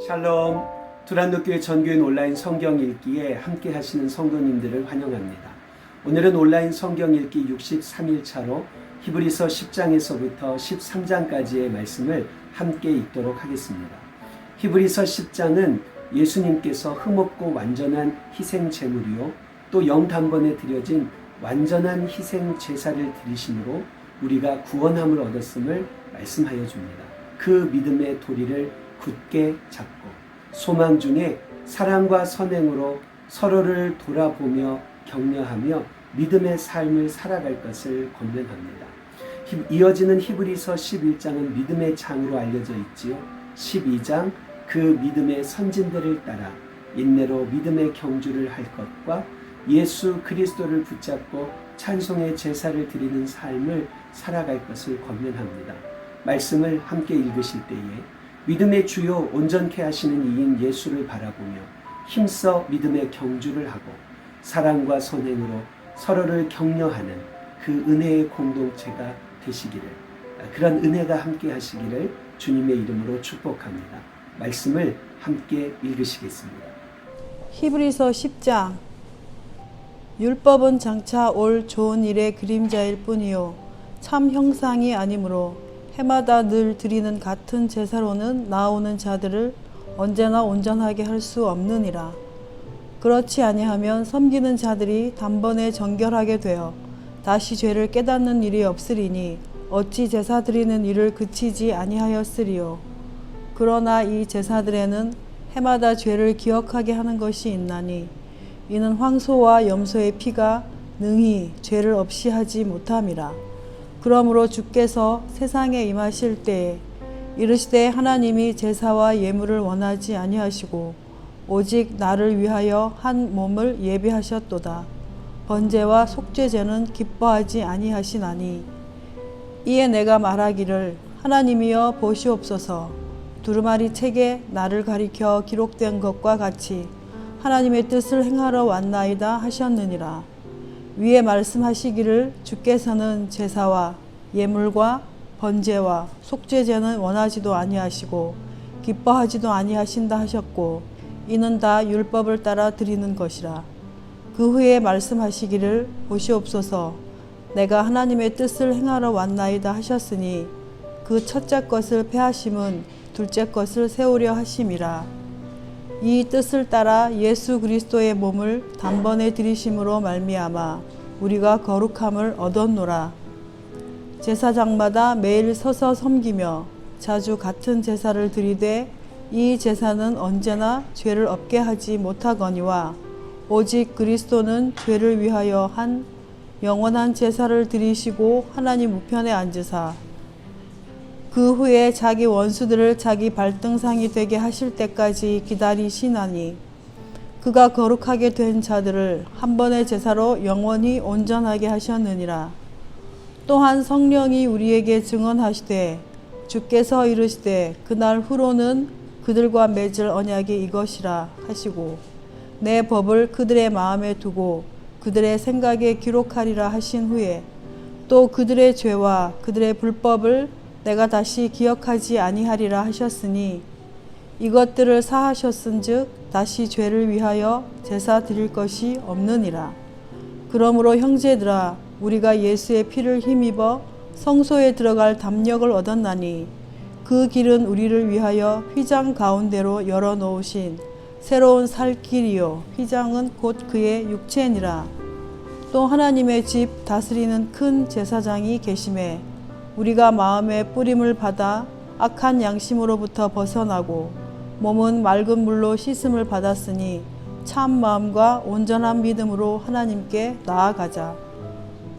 샬롬, 두란노교회 전교인 온라인 성경 읽기에 함께 하시는 성도님들을 환영합니다. 오늘은 온라인 성경 읽기 63일차로 히브리서 10장에서부터 13장까지의 말씀을 함께 읽도록 하겠습니다. 히브리서 10장은 예수님께서 흠없고 완전한 희생 제물이요 또 영단번에 드려진 완전한 희생 제사를 드리심으로 우리가 구원함을 얻었음을 말씀하여 줍니다. 그 믿음의 도리를 굳게 잡고 소망 중에 사랑과 선행으로 서로를 돌아보며 격려하며 믿음의 삶을 살아갈 것을 권면합니다. 이어지는 히브리서 11장은 믿음의 장으로 알려져 있지요. 12장 그 믿음의 선진들을 따라 인내로 믿음의 경주를 할 것과 예수 그리스도를 붙잡고 찬송의 제사를 드리는 삶을 살아갈 것을 권면합니다. 말씀을 함께 읽으실 때에 믿음의 주요 온전케 하시는 이인 예수를 바라보며 힘써 믿음의 경주를 하고 사랑과 선행으로 서로를 격려하는 그 은혜의 공동체가 되시기를, 그런 은혜가 함께 하시기를 주님의 이름으로 축복합니다. 말씀을 함께 읽으시겠습니다. 히브리서 10장. 율법은 장차 올 좋은 일의 그림자일 뿐이요 참 형상이 아니므로 해마다 늘 드리는 같은 제사로는 나오는 자들을 언제나 온전하게 할 수 없느니라. 그렇지 아니하면 섬기는 자들이 단번에 정결하게 되어 다시 죄를 깨닫는 일이 없으리니 어찌 제사 드리는 일을 그치지 아니하였으리요. 그러나 이 제사들에는 해마다 죄를 기억하게 하는 것이 있나니 이는 황소와 염소의 피가 능히 죄를 없이 하지 못함이라. 그러므로 주께서 세상에 임하실 때에 이르시되 하나님이 제사와 예물을 원하지 아니하시고 오직 나를 위하여 한 몸을 예비하셨도다. 번제와 속죄제는 기뻐하지 아니하시나니 이에 내가 말하기를 하나님이여 보시옵소서. 두루마리 책에 나를 가리켜 기록된 것과 같이 하나님의 뜻을 행하러 왔나이다 하셨느니라. 위에 말씀하시기를 주께서는 제사와 예물과 번제와 속죄제는 원하지도 아니하시고 기뻐하지도 아니하신다 하셨고 이는 다 율법을 따라 드리는 것이라. 그 후에 말씀하시기를 보시옵소서. 내가 하나님의 뜻을 행하러 왔나이다 하셨으니 그 첫째 것을 폐하심은 둘째 것을 세우려 하심이라. 이 뜻을 따라 예수 그리스도의 몸을 단번에 드리심으로 말미암아 우리가 거룩함을 얻었노라. 제사장마다 매일 서서 섬기며 자주 같은 제사를 드리되 이 제사는 언제나 죄를 없게 하지 못하거니와 오직 그리스도는 죄를 위하여 한 영원한 제사를 드리시고 하나님 우편에 앉으사 그 후에 자기 원수들을 자기 발등상이 되게 하실 때까지 기다리시나니 그가 거룩하게 된 자들을 한 번의 제사로 영원히 온전하게 하셨느니라. 또한 성령이 우리에게 증언하시되 주께서 이르시되 그날 후로는 그들과 맺을 언약이 이것이라 하시고 내 법을 그들의 마음에 두고 그들의 생각에 기록하리라 하신 후에 또 그들의 죄와 그들의 불법을 내가 다시 기억하지 아니하리라 하셨으니 이것들을 사하셨은즉 다시 죄를 위하여 제사 드릴 것이 없느니라. 그러므로 형제들아 우리가 예수의 피를 힘입어 성소에 들어갈 담력을 얻었나니 그 길은 우리를 위하여 휘장 가운데로 열어놓으신 새로운 살 길이요 휘장은 곧 그의 육체니라. 또 하나님의 집 다스리는 큰 제사장이 계심에 우리가 마음의 뿌림을 받아 악한 양심으로부터 벗어나고 몸은 맑은 물로 씻음을 받았으니 참 마음과 온전한 믿음으로 하나님께 나아가자.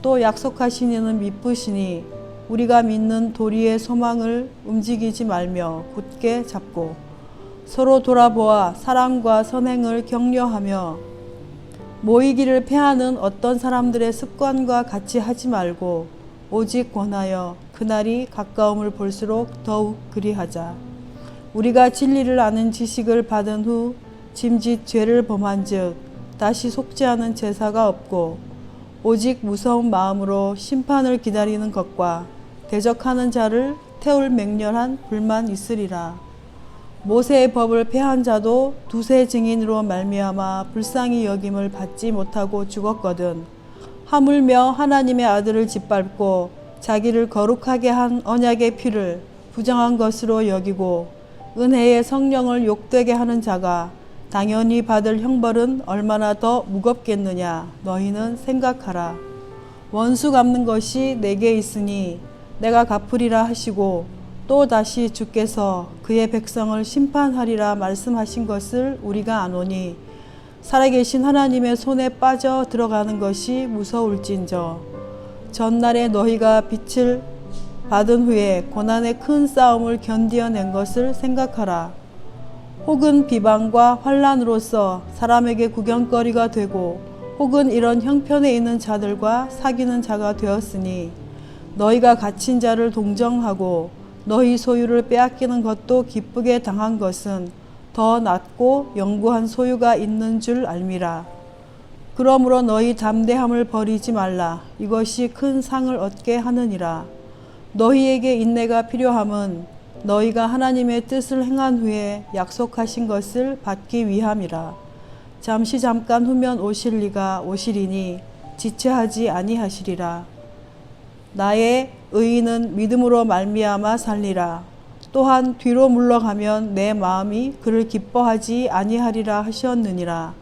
또 약속하신 이는 미쁘시니 우리가 믿는 도리의 소망을 움직이지 말며 굳게 잡고 서로 돌아보아 사랑과 선행을 격려하며 모이기를 패하는 어떤 사람들의 습관과 같이 하지 말고 오직 권하여 그날이 가까움을 볼수록 더욱 그리하자. 우리가 진리를 아는 지식을 받은 후 짐짓 죄를 범한 즉 다시 속지 않은 제사가 없고 오직 무서운 마음으로 심판을 기다리는 것과 대적하는 자를 태울 맹렬한 불만 있으리라. 모세의 법을 폐한 자도 두세 증인으로 말미암아 불쌍히 여김을 받지 못하고 죽었거든. 하물며 하나님의 아들을 짓밟고 자기를 거룩하게 한 언약의 피를 부정한 것으로 여기고 은혜의 성령을 욕되게 하는 자가 당연히 받을 형벌은 얼마나 더 무겁겠느냐 너희는 생각하라. 원수 갚는 것이 내게 있으니 내가 갚으리라 하시고 또 다시 주께서 그의 백성을 심판하리라 말씀하신 것을 우리가 아노니 살아계신 하나님의 손에 빠져 들어가는 것이 무서울진저. 전날에 너희가 빛을 받은 후에 고난의 큰 싸움을 견디어낸 것을 생각하라. 혹은 비방과 환난으로서 사람에게 구경거리가 되고 혹은 이런 형편에 있는 자들과 사귀는 자가 되었으니 너희가 갇힌 자를 동정하고 너희 소유를 빼앗기는 것도 기쁘게 당한 것은 더 낫고 영구한 소유가 있는 줄 알미라. 그러므로 너희 담대함을 버리지 말라. 이것이 큰 상을 얻게 하느니라. 너희에게 인내가 필요함은 너희가 하나님의 뜻을 행한 후에 약속하신 것을 받기 위함이라. 잠깐 후면 오실 리가 오시리니 지체하지 아니하시리라. 나의 의인은 믿음으로 말미암아 살리라. 또한 뒤로 물러가면 내 마음이 그를 기뻐하지 아니하리라 하셨느니라.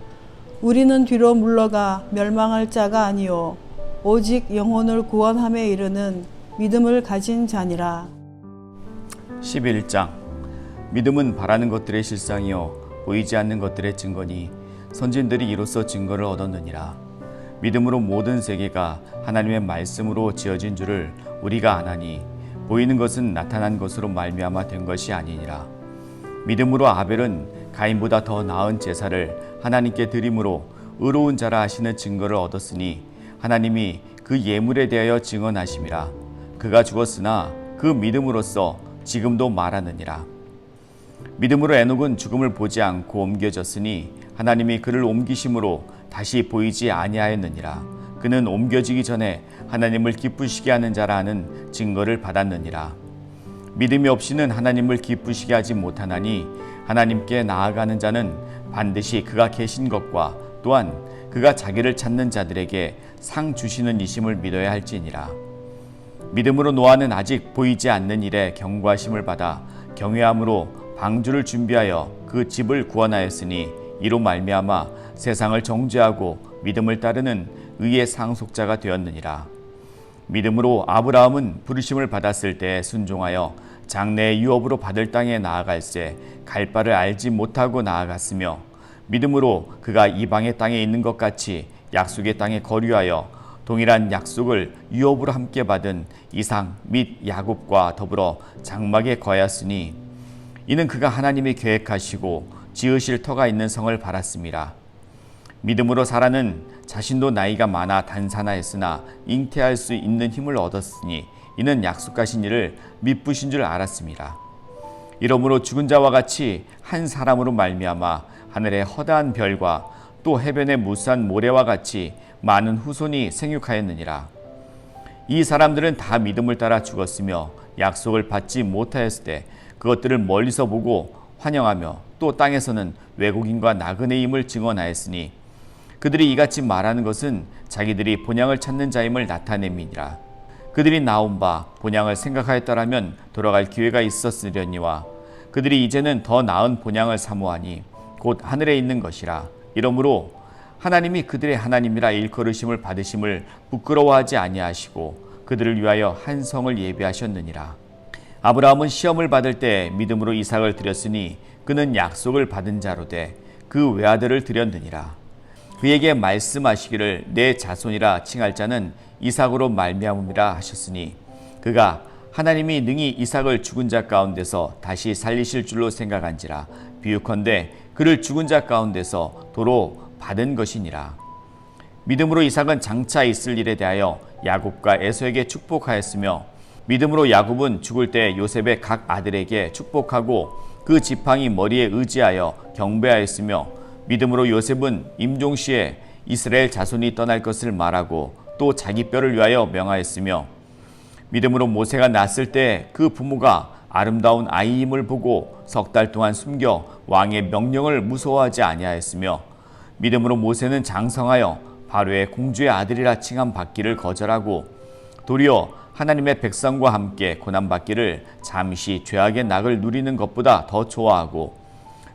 우리는 뒤로 물러가 멸망할 자가 아니요 오직 영혼을 구원함에 이르는 믿음을 가진 자니라. 11장 믿음은 바라는 것들의 실상이요 보이지 않는 것들의 증거니 선진들이 이로써 증거를 얻었느니라. 믿음으로 모든 세계가 하나님의 말씀으로 지어진 줄을 우리가 아나니 보이는 것은 나타난 것으로 말미암아 된 것이 아니니라. 믿음으로 아벨은 가인보다 더 나은 제사를 하나님께 드림으로 의로운 자라 하시는 증거를 얻었으니 하나님이 그 예물에 대하여 증언하심이라. 그가 죽었으나 그 믿음으로써 지금도 말하느니라. 믿음으로 에녹은 죽음을 보지 않고 옮겨졌으니 하나님이 그를 옮기심으로 다시 보이지 아니하였느니라. 그는 옮겨지기 전에 하나님을 기쁘시게 하는 자라 하는 증거를 받았느니라. 믿음이 없이는 하나님을 기쁘시게 하지 못하나니 하나님께 나아가는 자는 반드시 그가 계신 것과 또한 그가 자기를 찾는 자들에게 상 주시는 이심을 믿어야 할지니라. 믿음으로 노아는 아직 보이지 않는 일에 경고하심을 받아 경외함으로 방주를 준비하여 그 집을 구원하였으니 이로 말미암아 세상을 정죄하고 믿음을 따르는 의의 상속자가 되었느니라. 믿음으로 아브라함은 부르심을 받았을 때 순종하여 장래의 유업으로 받을 땅에 나아갈새 갈 바를 알지 못하고 나아갔으며 믿음으로 그가 이방의 땅에 있는 것 같이 약속의 땅에 거류하여 동일한 약속을 유업으로 함께 받은 이삭 및 야곱과 더불어 장막에 거하였으니 이는 그가 하나님이 계획하시고 지으실 터가 있는 성을 바랐습니다. 믿음으로 사라는 자신도 나이가 많아 단산하였으나 잉태할 수 있는 힘을 얻었으니 이는 약속하신 일을 미쁘신 줄 알았습니다. 이러므로 죽은 자와 같이 한 사람으로 말미암아 하늘의 허다한 별과 또 해변의 무수한 모래와 같이 많은 후손이 생육하였느니라. 이 사람들은 다 믿음을 따라 죽었으며 약속을 받지 못하였을 때 그것들을 멀리서 보고 환영하며 또 땅에서는 외국인과 나그네임을 증언하였으니 그들이 이같이 말하는 것은 자기들이 본향을 찾는 자임을 나타냄이니라. 그들이 나온 바 본향을 생각하였더라면 돌아갈 기회가 있었으려니와 그들이 이제는 더 나은 본향을 사모하니 곧 하늘에 있는 것이라. 이러므로 하나님이 그들의 하나님이라 일컬으심을 받으심을 부끄러워하지 아니하시고 그들을 위하여 한 성을 예비하셨느니라. 아브라함은 시험을 받을 때 믿음으로 이삭을 드렸으니 그는 약속을 받은 자로 돼 그 외아들을 드렸느니라. 그에게 말씀하시기를 내 자손이라 칭할 자는 이삭으로 말미암음이라 하셨으니 그가 하나님이 능히 이삭을 죽은 자 가운데서 다시 살리실 줄로 생각한지라. 비유컨대 그를 죽은 자 가운데서 도로 받은 것이니라. 믿음으로 이삭은 장차 있을 일에 대하여 야곱과 에서에게 축복하였으며, 믿음으로 야곱은 죽을 때 요셉의 각 아들에게 축복하고 그 지팡이 머리에 의지하여 경배하였으며, 믿음으로 요셉은 임종시에 이스라엘 자손이 떠날 것을 말하고 또 자기 뼈를 위하여 명하였으며, 믿음으로 모세가 낳았을 때 그 부모가 아름다운 아이임을 보고 석 달 동안 숨겨 왕의 명령을 무서워하지 아니하였으며, 믿음으로 모세는 장성하여 바로의 공주의 아들이라 칭함 받기를 거절하고 도리어 하나님의 백성과 함께 고난받기를 잠시 죄악의 낙을 누리는 것보다 더 좋아하고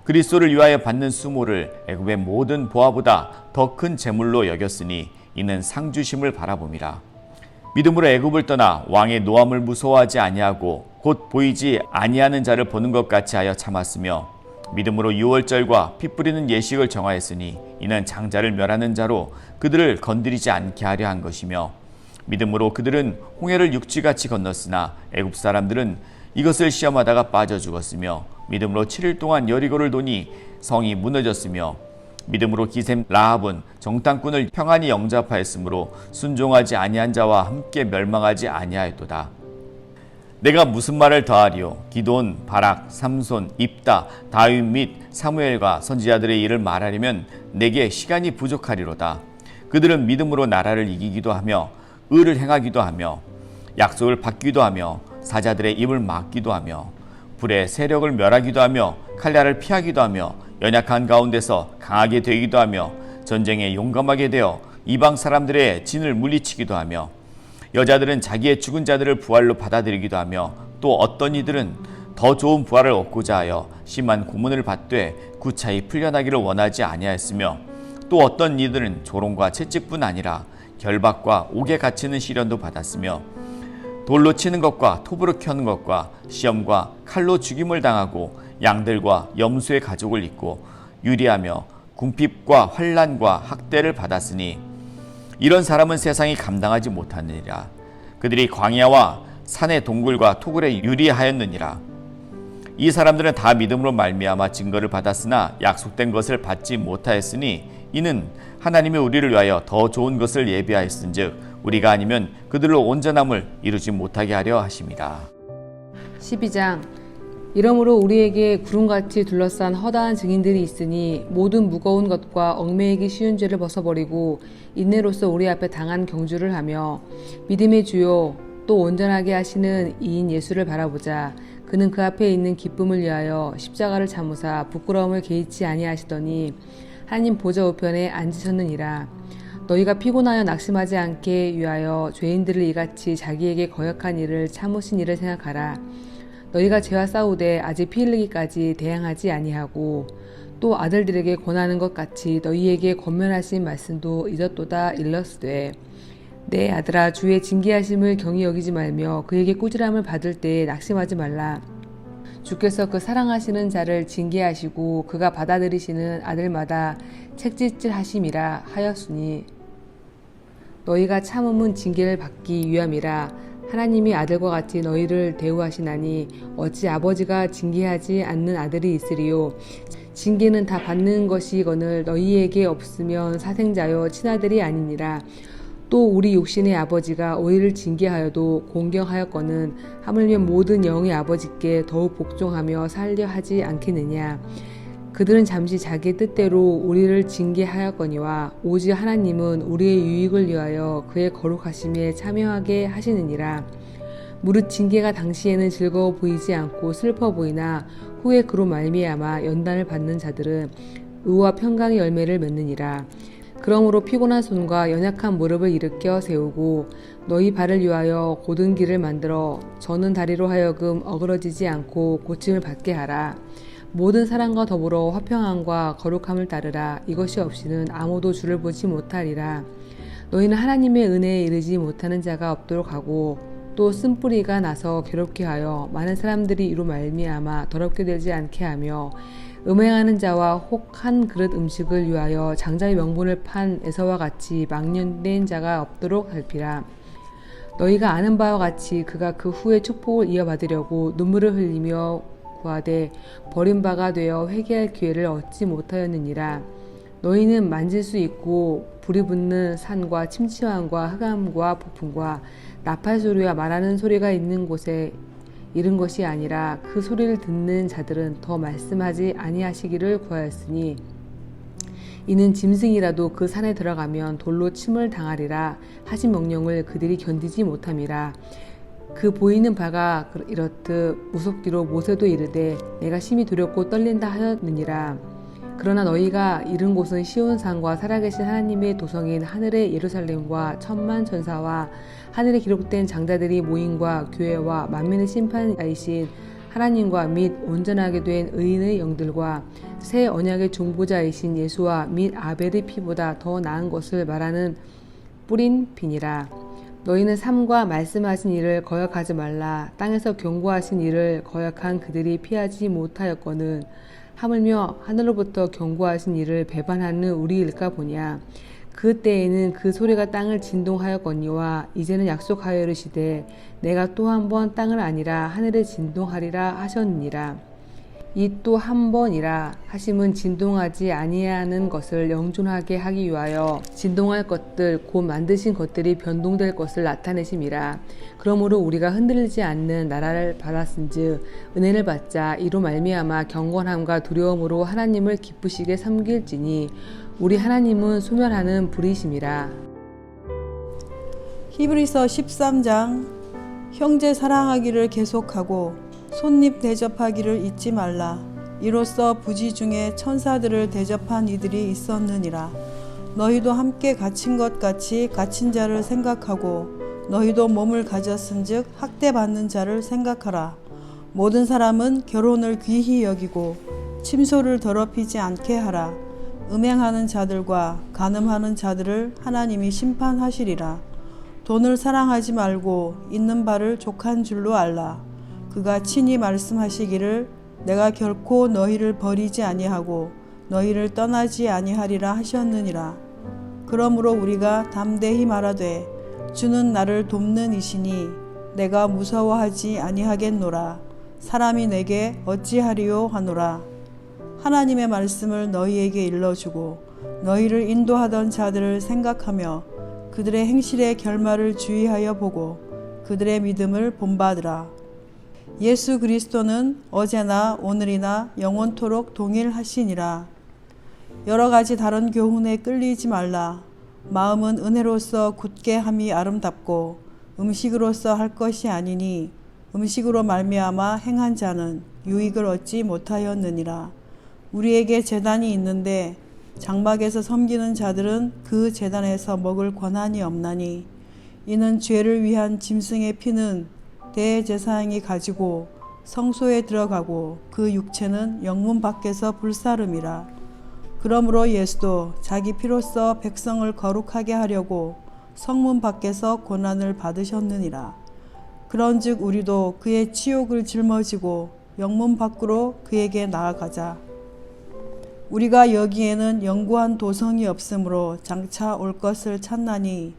그리스도를 위하여 받는 수모를 애굽의 모든 보화보다 더 큰 재물로 여겼으니 이는 상 주심을 바라봄이라. 믿음으로 애굽을 떠나 왕의 노함을 무서워하지 아니하고 곧 보이지 아니하는 자를 보는 것 같이 하여 참았으며, 믿음으로 유월절과 피 뿌리는 예식을 정하였으니 이는 장자를 멸하는 자로 그들을 건드리지 않게 하려 한 것이며, 믿음으로 그들은 홍해를 육지같이 건넜으나 애굽 사람들은 이것을 시험하다가 빠져 죽었으며, 믿음으로 7일 동안 여리고를 도니 성이 무너졌으며, 믿음으로 기셈 라합은 정탐꾼을 평안히 영접하였으므로 순종하지 아니한 자와 함께 멸망하지 아니하였도다. 내가 무슨 말을 더하리요? 기돈, 바락, 삼손, 입다, 다윗 및 사무엘과 선지자들의 일을 말하려면 내게 시간이 부족하리로다. 그들은 믿음으로 나라를 이기기도 하며 의를 행하기도 하며 약속을 받기도 하며 사자들의 입을 막기도 하며 불의 세력을 멸하기도 하며 칼날을 피하기도 하며 연약한 가운데서 강하게 되기도 하며 전쟁에 용감하게 되어 이방 사람들의 진을 물리치기도 하며, 여자들은 자기의 죽은 자들을 부활로 받아들이기도 하며, 또 어떤 이들은 더 좋은 부활을 얻고자 하여 심한 고문을 받되 구차히 풀려나기를 원하지 아니하였으며, 또 어떤 이들은 조롱과 채찍뿐 아니라 결박과 옥에 갇히는 시련도 받았으며, 돌로 치는 것과 톱으로 켜는 것과 시험과 칼로 죽임을 당하고 양들과 염소의 가족을 잇고 유리하며 궁핍과 환난과 학대를 받았으니 이런 사람은 세상이 감당하지 못하느니라. 그들이 광야와 산의 동굴과 토굴에 유리하였느니라. 이 사람들은 다 믿음으로 말미암아 증거를 받았으나 약속된 것을 받지 못하였으니 이는 하나님이 우리를 위하여 더 좋은 것을 예비하였은즉 우리가 아니면 그들로 온전함을 이루지 못하게 하려 하심이라. 12장. 이러므로 우리에게 구름같이 둘러싼 허다한 증인들이 있으니 모든 무거운 것과 얽매이기 쉬운 죄를 벗어버리고 인내로서 우리 앞에 당한 경주를 하며 믿음의 주요 또 온전하게 하시는 이인 예수를 바라보자. 그는 그 앞에 있는 기쁨을 위하여 십자가를 참으사 부끄러움을 개의치 아니하시더니 하나님 보좌 우편에 앉으셨느니라. 너희가 피곤하여 낙심하지 않게 위하여 죄인들을 이같이 자기에게 거역한 일을 참으신 일을 생각하라. 너희가 죄와 싸우되 아직 피 흘리기까지 대항하지 아니하고 또 아들들에게 권하는 것 같이 너희에게 권면하신 말씀도 잊었도다 일렀으되, 내 아들아 주의 징계하심을 경히 여기지 말며 그에게 꾸지람을 받을 때에 낙심하지 말라. 주께서 그 사랑하시는 자를 징계하시고 그가 받아들이시는 아들마다 책짓질 하심이라 하였으니 너희가 참음은 징계를 받기 위함이라. 하나님이 아들과 같이 너희를 대우하시나니 어찌 아버지가 징계하지 않는 아들이 있으리요. 징계는 다 받는 것이거늘 너희에게 없으면 사생자여 친아들이 아니니라. 또 우리 육신의 아버지가 우리를 징계하여도 공경하였거늘 하물며 모든 영의 아버지께 더욱 복종하며 살려 하지 않겠느냐. 그들은 잠시 자기 뜻대로 우리를 징계하였거니와 오직 하나님은 우리의 유익을 위하여 그의 거룩하심에 참여하게 하시느니라. 무릇 징계가 당시에는 즐거워 보이지 않고 슬퍼 보이나 후에 그로 말미암아 연단을 받는 자들은 의와 평강의 열매를 맺느니라. 그러므로 피곤한 손과 연약한 무릎을 일으켜 세우고 너희 발을 위하여 곧은 길을 만들어 저는 다리로 하여금 어그러지지 않고 고침을 받게 하라. 모든 사람과 더불어 화평함과 거룩함을 따르라. 이것이 없이는 아무도 주를 보지 못하리라. 너희는 하나님의 은혜에 이르지 못하는 자가 없도록 하고 또 쓴뿌리가 나서 괴롭게 하여 많은 사람들이 이로 말미암아 더럽게 되지 않게 하며 음행하는 자와 혹 한 그릇 음식을 위하여 장자의 명분을 판 에서와 같이 망령된 자가 없도록 살피라. 너희가 아는 바와 같이 그가 그 후에 축복을 이어받으려고 눈물을 흘리며 구하되 버린 바가 되어 회개할 기회를 얻지 못하였느니라. 너희는 만질 수 있고 불이 붙는 산과 침침함과 흑암과 폭풍과 나팔 소리와 말하는 소리가 있는 곳에 이른 것이 아니라 그 소리를 듣는 자들은 더 말씀하지 아니하시기를 구하였으니 이는 짐승이라도 그 산에 들어가면 돌로 침을 당하리라 하신 명령을 그들이 견디지 못함이라. 그 보이는 바가 이렇듯 무섭기로 모세도 이르되 내가 심히 두렵고 떨린다 하였느니라. 그러나 너희가 이른 곳은 시온산과 살아계신 하나님의 도성인 하늘의 예루살렘과 천만 전사와 하늘에 기록된 장자들이 모임과 교회와 만민의 심판자이신 하나님과 및 온전하게 된 의인의 영들과 새 언약의 중보자이신 예수와 및 아벨의 피보다 더 나은 것을 말하는 뿌린 비니라. 너희는 삶과 말씀하신 일을 거역하지 말라. 땅에서 경고하신 일을 거역한 그들이 피하지 못하였거늘 하물며 하늘로부터 경고하신 일을 배반하는 우리일까 보냐. 그 때에는 그 소리가 땅을 진동하였거니와 이제는 약속하여 이르시되 내가 또 한 번 땅을 아니라 하늘에 진동하리라 하셨느니라. 이 또 한 번이라 하심은 진동하지 아니하는 것을 영존하게 하기 위하여 진동할 것들 곧 만드신 것들이 변동될 것을 나타내심이라. 그러므로 우리가 흔들리지 않는 나라를 받았은즉 은혜를 받자. 이로 말미암아 경건함과 두려움으로 하나님을 기쁘시게 섬길지니 우리 하나님은 소멸하는 불이심이라. 히브리서 13장. 형제 사랑하기를 계속하고 손님 대접하기를 잊지 말라. 이로써 부지 중에 천사들을 대접한 이들이 있었느니라. 너희도 함께 갇힌 것 같이 갇힌 자를 생각하고 너희도 몸을 가졌은즉 학대받는 자를 생각하라. 모든 사람은 결혼을 귀히 여기고 침소를 더럽히지 않게 하라. 음행하는 자들과 간음하는 자들을 하나님이 심판하시리라. 돈을 사랑하지 말고 있는 바를 족한 줄로 알라. 그가 친히 말씀하시기를 내가 결코 너희를 버리지 아니하고 너희를 떠나지 아니하리라 하셨느니라. 그러므로 우리가 담대히 말하되 주는 나를 돕는 이시니 내가 무서워하지 아니하겠노라. 사람이 내게 어찌하리요 하노라. 하나님의 말씀을 너희에게 일러주고 너희를 인도하던 자들을 생각하며 그들의 행실의 결말을 주의하여 보고 그들의 믿음을 본받으라. 예수 그리스도는 어제나 오늘이나 영원토록 동일하시니라. 여러 가지 다른 교훈에 끌리지 말라. 마음은 은혜로서 굳게 함이 아름답고 음식으로서 할 것이 아니니 음식으로 말미암아 행한 자는 유익을 얻지 못하였느니라. 우리에게 제단이 있는데 장막에서 섬기는 자들은 그 제단에서 먹을 권한이 없나니 이는 죄를 위한 짐승의 피는 대제사장이 가지고 성소에 들어가고 그 육체는 영문 밖에서 불사름이라. 그러므로 예수도 자기 피로써 백성을 거룩하게 하려고 성문 밖에서 고난을 받으셨느니라. 그런즉 우리도 그의 치욕을 짊어지고 영문 밖으로 그에게 나아가자. 우리가 여기에는 영구한 도성이 없으므로 장차 올 것을 찾나니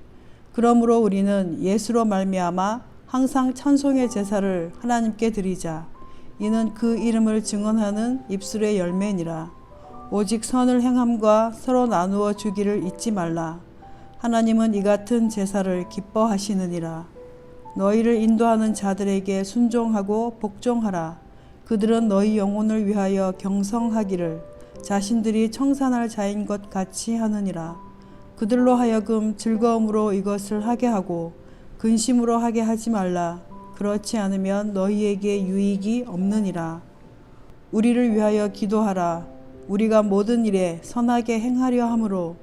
그러므로 우리는 예수로 말미암아 항상 찬송의 제사를 하나님께 드리자. 이는 그 이름을 증언하는 입술의 열매니라. 오직 선을 행함과 서로 나누어 주기를 잊지 말라. 하나님은 이 같은 제사를 기뻐하시느니라. 너희를 인도하는 자들에게 순종하고 복종하라. 그들은 너희 영혼을 위하여 경성하기를 자신들이 청산할 자인 것 같이 하느니라. 그들로 하여금 즐거움으로 이것을 하게 하고 근심으로 하게 하지 말라. 그렇지 않으면 너희에게 유익이 없느니라. 우리를 위하여 기도하라. 우리가 모든 일에 선하게 행하려 함으로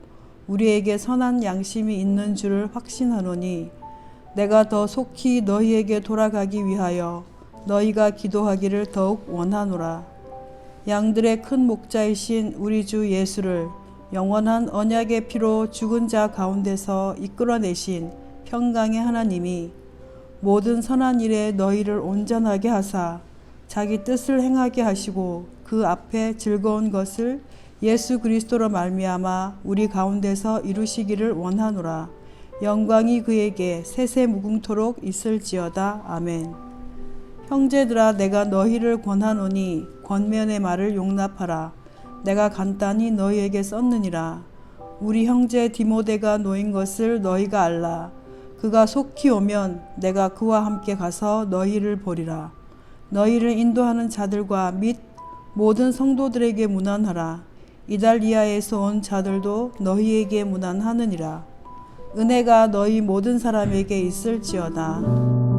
우리에게 선한 양심이 있는 줄을 확신하노니 내가 더 속히 너희에게 돌아가기 위하여 너희가 기도하기를 더욱 원하노라. 양들의 큰 목자이신 우리 주 예수를 영원한 언약의 피로 죽은 자 가운데서 이끌어내신 평강의 하나님이 모든 선한 일에 너희를 온전하게 하사 자기 뜻을 행하게 하시고 그 앞에 즐거운 것을 예수 그리스도로 말미암아 우리 가운데서 이루시기를 원하노라. 영광이 그에게 세세무궁토록 있을지어다. 아멘. 형제들아, 내가 너희를 권하노니 권면의 말을 용납하라. 내가 간단히 너희에게 썼느니라. 우리 형제 디모데가 놓인 것을 너희가 알라. 그가 속히 오면 내가 그와 함께 가서 너희를 보리라. 너희를 인도하는 자들과 및 모든 성도들에게 문안하라. 이달리아에서 온 자들도 너희에게 문안하느니라. 은혜가 너희 모든 사람에게 있을지어다.